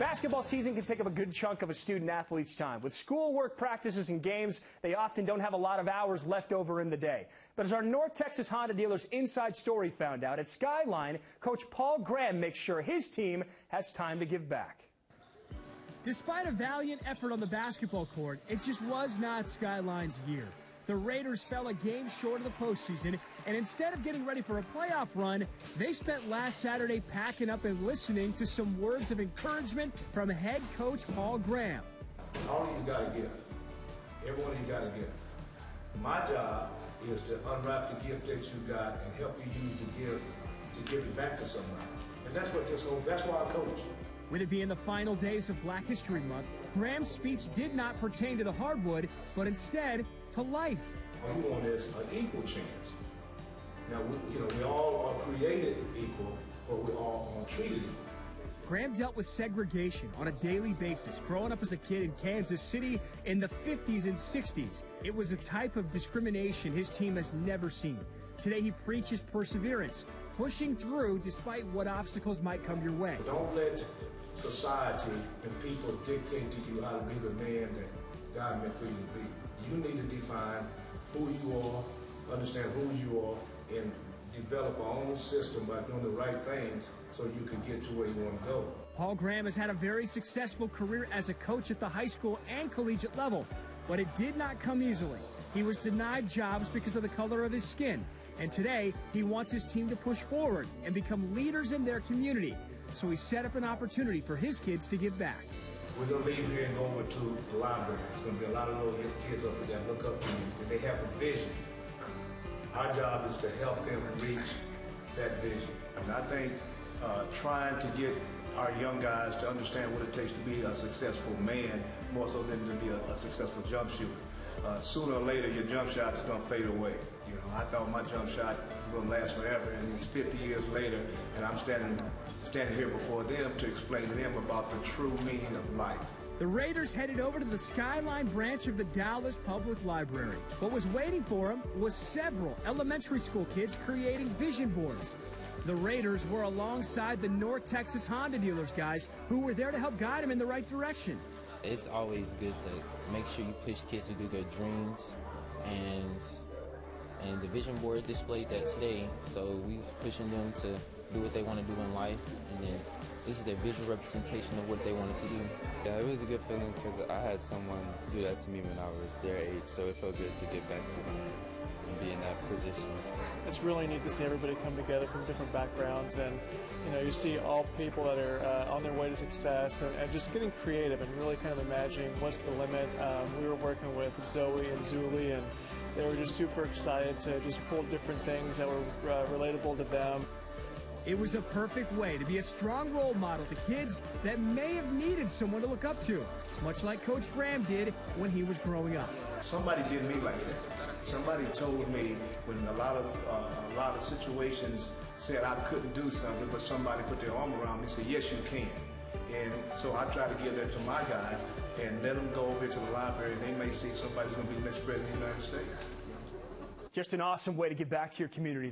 Basketball season can take up a good chunk of a student-athlete's time. With schoolwork, practices, and games, they often don't have a lot of hours left over in the day. But as our North Texas Honda dealers Inside Story found out, at Skyline, Coach Paul Graham makes sure his team has time to give back. Despite a valiant effort on the basketball court, it just was not Skyline's year. The Raiders fell a game short of the postseason, and instead of getting ready for a playoff run, they spent last Saturday packing up and listening to some words of encouragement from head coach Paul Graham. All of you got a gift. Every one of you got a gift. My job is to unwrap the gift that you got and help you use the gift to give it back to somebody. And that's why I coach. With it being the final days of Black History Month, Graham's speech did not pertain to the hardwood, but instead to life. All you want is an equal chance. Now, we all are created equal, but we all are treated equal. Graham dealt with segregation on a daily basis, growing up as a kid in Kansas City in the 50s and 60s. It was a type of discrimination his team has never seen. Today he preaches perseverance, pushing through despite what obstacles might come your way. Don't let society and people dictate to you how to be the man that God meant for you to be. You need to define who you are, understand who you are, and develop our own system by doing the right things so you can get to where you want to go. Paul Graham has had a very successful career as a coach at the high school and collegiate level, but it did not come easily. He was denied jobs because of the color of his skin, and today he wants his team to push forward and become leaders in their community. So he set up an opportunity for his kids to give back. We're going to leave here and go over to the library. There's going to be a lot of little kids up there that look up to you, and they have a vision. Our job is to help them reach that vision. And I think trying to get our young guys to understand what it takes to be a successful man, more so than to be a successful jump shooter. Sooner or later, your jump shot is going to fade away. I thought my jump shot will last forever, and it's 50 years later, and I'm standing here before them to explain to them about the true meaning of life. The Raiders headed over to the Skyline branch of the Dallas Public Library. What was waiting for them was several elementary school kids creating vision boards. The Raiders were alongside the North Texas Honda dealers guys who were there to help guide them in the right direction. It's always good to make sure you push kids to do their dreams, and the vision board displayed that today, so we was pushing them to do what they want to do in life, and then this is their visual representation of what they wanted to do. Yeah, it was a good feeling because I had someone do that to me when I was their age, so it felt good to get back to them and be in that position. It's really neat to see everybody come together from different backgrounds, and you see all people that are on their way to success, and just getting creative and really kind of imagining what's the limit. We were working with Zoe and Zuli, and they were just super excited to just pull different things that were relatable to them. It was a perfect way to be a strong role model to kids that may have needed someone to look up to, much like Coach Graham did when he was growing up. Somebody did me like that. Somebody told me when a lot of situations said I couldn't do something, but somebody put their arm around me and said, yes, you can. And so I try to give that to my guys and let them go over to the library, and they may see somebody's going to be the next president of the United States. Just an awesome way to give back to your community.